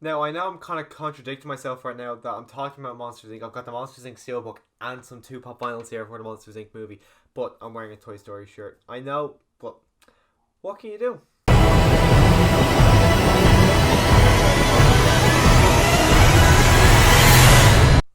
Now, I know I'm kind of contradicting myself right now that I'm talking about Monsters Inc. I've got the Monsters Inc. steelbook and some two pop vinyls here for the Monsters Inc. movie, but I'm wearing a Toy Story shirt. I know, but what can you do?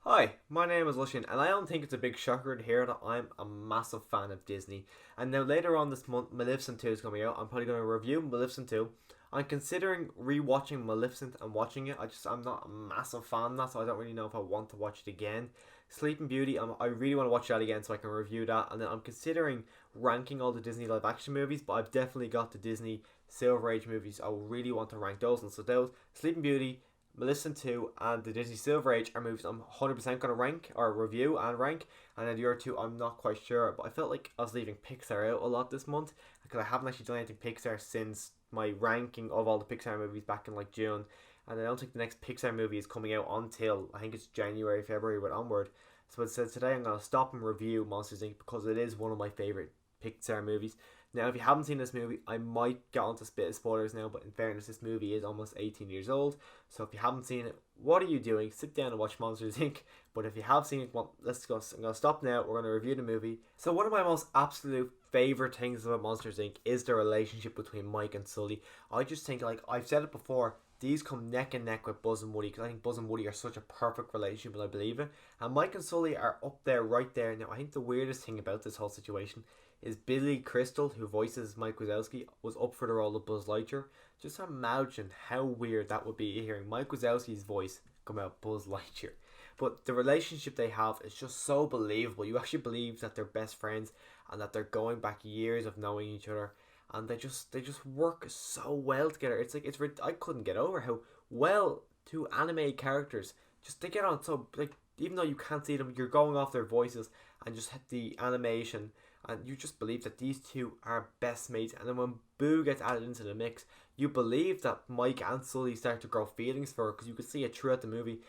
Hi, my name is Lushin, and I don't think it's a big shocker to hear that I'm a massive fan of Disney. And now later on this month, Maleficent 2 is coming out. I'm probably going to review Maleficent 2. I'm considering rewatching Maleficent and watching it. I'm not a massive fan of that, so I don't really know if I want to watch it again. Sleeping Beauty, I really want to watch that again so I can review that. And then I'm considering ranking all the Disney live action movies, but I've definitely got the Disney Silver Age movies. I really want to rank those. And so those, Sleeping Beauty, Maleficent 2 and the Disney Silver Age are movies I'm 100% going to rank or review and rank, and then the other two I'm not quite sure, but I felt like I was leaving Pixar out a lot this month because I haven't actually done anything Pixar since my ranking of all the Pixar movies back in like June, and I don't think the next Pixar movie is coming out until I think it's January, February, but onward. So it says today I'm going to stop and review Monsters Inc. because it is one of my favourite Pixar movies. Now, if you haven't seen this movie, I might get onto a bit of spoilers now, but in fairness, this movie is almost 18 years old. So if you haven't seen it, what are you doing? Sit down and watch Monsters Inc. But if you have seen it, well, let's go. I'm going to stop now. We're going to review the movie. So one of my most absolute favourite things about Monsters Inc. is the relationship between Mike and Sully. I just think, like I've said it before, these come neck and neck with Buzz and Woody because I think Buzz and Woody are such a perfect relationship and I believe it. And Mike and Sully are up there, right there. Now, I think the weirdest thing about this whole situation is Billy Crystal, who voices Mike Wazowski, was up for the role of Buzz Lightyear. Just imagine how weird that would be hearing Mike Wazowski's voice come out Buzz Lightyear. But the relationship they have is just so believable. You actually believe that they're best friends and that they're going back years of knowing each other, and they just work so well together. It's like I couldn't get over how well two animated characters just they get on so like even though you can't see them, you're going off their voices and just the animation, and you just believe that these two are best mates. And then when Boo gets added into the mix, you believe that Mike and Sully start to grow feelings for her because you can see it throughout the movie.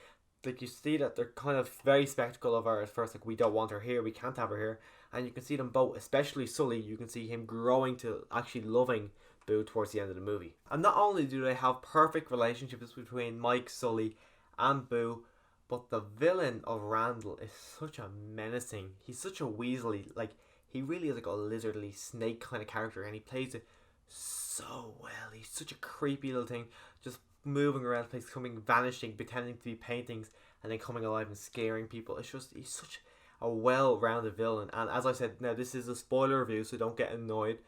Like you see that they're kind of very skeptical of her at first, like we don't want her here, we can't have her here, and you can see them both, especially Sully. You can see him growing to actually loving Boo towards the end of the movie. And not only do they have perfect relationships between Mike, Sully, and Boo, but the villain of Randall is such a menacing. He's such a weaselly, like he really is like a lizardly snake kind of character, and he plays it so well. He's such a creepy little thing, just moving around the place, coming, vanishing, pretending to be paintings, and then coming alive and scaring people. It's just he's such a well-rounded villain. And as I said, now this is a spoiler review, so don't get annoyed.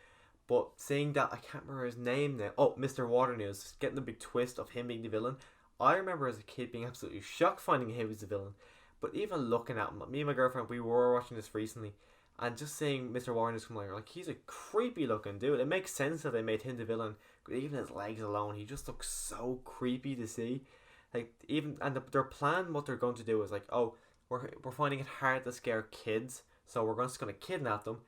But seeing that, I can't remember his name now. Oh, Mr. Waternews, getting the big twist of him being the villain. I remember as a kid being absolutely shocked finding him was the villain. But even looking at him, me and my girlfriend, we were watching this recently, and just seeing Mr. Waternews come like he's a creepy looking dude. It makes sense that they made him the villain. Even his legs alone, he just looks so creepy to see. Like even and their plan, what they're going to do is like, oh, we're finding it hard to scare kids, so we're just going to kidnap them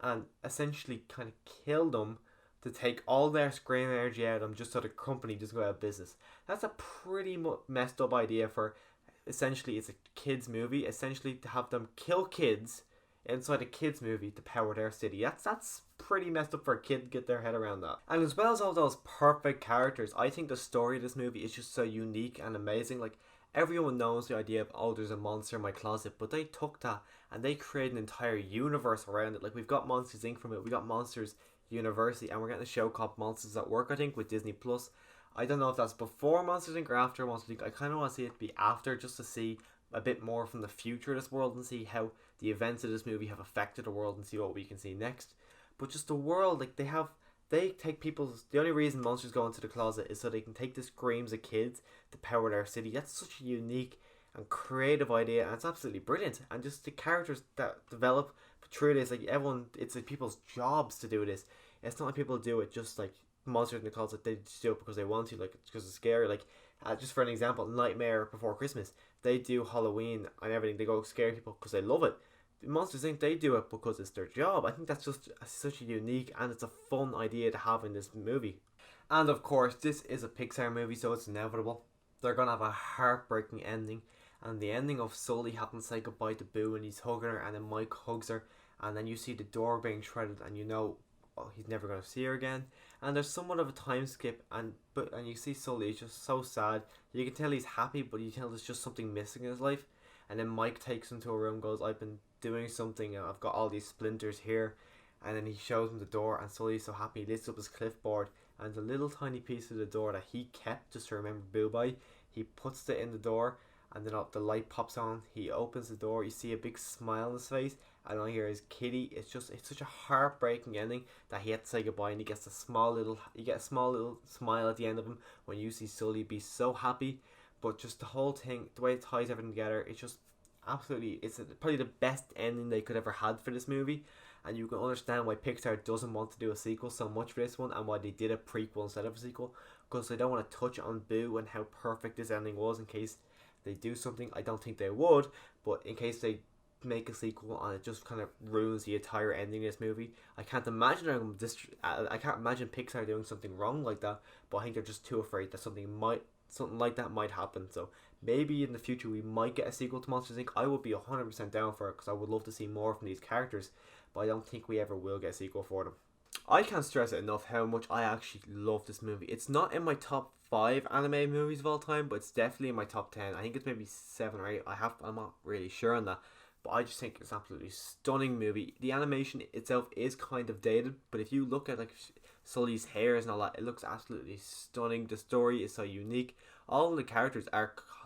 and essentially kind of kill them to take all their screen energy out of them just so the company doesn't go out of business. That's a pretty messed up idea for essentially it's a kids movie. Essentially to have them kill kids inside a kids movie to power their city. That's pretty messed up for a kid to get their head around that. And as well as all those perfect characters, I think the story of this movie is just so unique and amazing. Like everyone knows the idea of oh there's a monster in my closet, but they took that and they created an entire universe around it. Like we've got Monsters Inc. from it, we got Monsters University, and we're getting a show called Monsters at Work, I think, with Disney Plus. I don't know if that's before Monsters Inc. or after Monsters Inc. I kind of want to see it be after, just to see a bit more from the future of this world and see how the events of this movie have affected the world and see what we can see next. But just the world, like they take people's. The only reason monsters go into the closet is so they can take the screams of kids to power their city. That's such a unique and creative idea, and it's absolutely brilliant. And just the characters that develop through this, like everyone, it's like people's jobs to do this. It's not like people do it just like monsters in the closet. They just do it because they want to, like because it's scary. Like just for an example, Nightmare Before Christmas, they do Halloween and everything. They go scare people because they love it. Monsters Inc. they do it because it's their job. I think that's just such a unique and it's a fun idea to have in this movie. And of course, this is a Pixar movie, so it's inevitable. They're gonna have a heartbreaking ending, and the ending of Sully having to say goodbye to Boo and he's hugging her, and then Mike hugs her, and then you see the door being shredded, and you know, oh, he's never gonna see her again. and there's somewhat of a time skip, and you see Sully is just so sad. You can tell he's happy, but you can tell there's just something missing in his life. And then Mike takes him to a room, goes, "I've been doing something, and I've got all these splinters here." And then he shows him the door, and Sully's so happy. He lifts up his clipboard, and the little tiny piece of the door that he kept just to remember Boo by, he puts it in the door, and then the light pops on. He opens the door. You see a big smile on his face, and all you hear is Kitty. It's such a heartbreaking ending that he had to say goodbye, and you get a small little smile at the end of him when you see Sully be so happy. But just the whole thing, the way it ties everything together, it's just absolutely, probably the best ending they could ever had for this movie. And you can understand why Pixar doesn't want to do a sequel so much for this one, and why they did a prequel instead of a sequel, because they don't want to touch on Boo and how perfect this ending was in case they do something. I don't think they would, but in case they make a sequel and it just kind of ruins the entire ending of this movie, I can't imagine I can't imagine Pixar doing something wrong like that. But I think they're just too afraid that something like that might happen. So maybe in the future we might get a sequel to Monsters Inc. I would be 100% down for it, because I would love to see more from these characters, but I don't think we ever will get a sequel for them. I can't stress it enough how much I actually love this movie. It's not in my top 5 animated movies of all time, but it's definitely in my top 10. I think it's maybe 7 or 8. I'm not really sure on that, but I just think it's an absolutely stunning movie. The animation itself is kind of dated, but if you look at like Sully's hairs and all that, it looks absolutely stunning. The story is so unique. All of the characters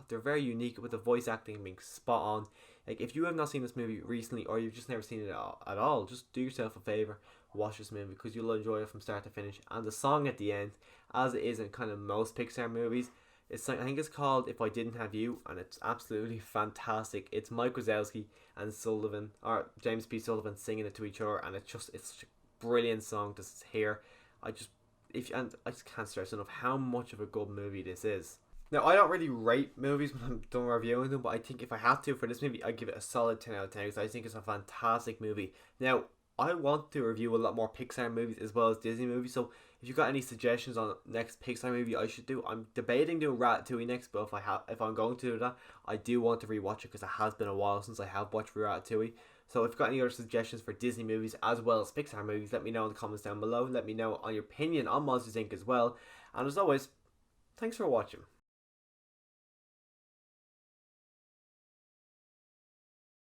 they're very unique, with the voice acting being spot on. Like, if you have not seen this movie recently, or you've just never seen it at all, just do yourself a favor, watch this movie, because you'll enjoy it from start to finish. And the song at the end, as it is in kind of most Pixar movies, I think it's called "If I Didn't Have You," and it's absolutely fantastic. It's Mike Wazowski and James P. Sullivan singing it to each other, and it's such a brilliant song to hear. I just can't stress enough how much of a good movie this is. Now, I don't really rate movies when I'm done reviewing them, but I think if I have to for this movie, I'd give it a solid 10 out of 10, because I think it's a fantastic movie. Now, I want to review a lot more Pixar movies as well as Disney movies, so if you've got any suggestions on the next Pixar movie I should do, I'm debating doing Ratatouille next, but if I'm going to do that, I do want to rewatch it, because it has been a while since I have watched Ratatouille. So if you've got any other suggestions for Disney movies as well as Pixar movies, let me know in the comments down below. Let me know on your opinion on Monsters Inc. as well. And as always, thanks for watching.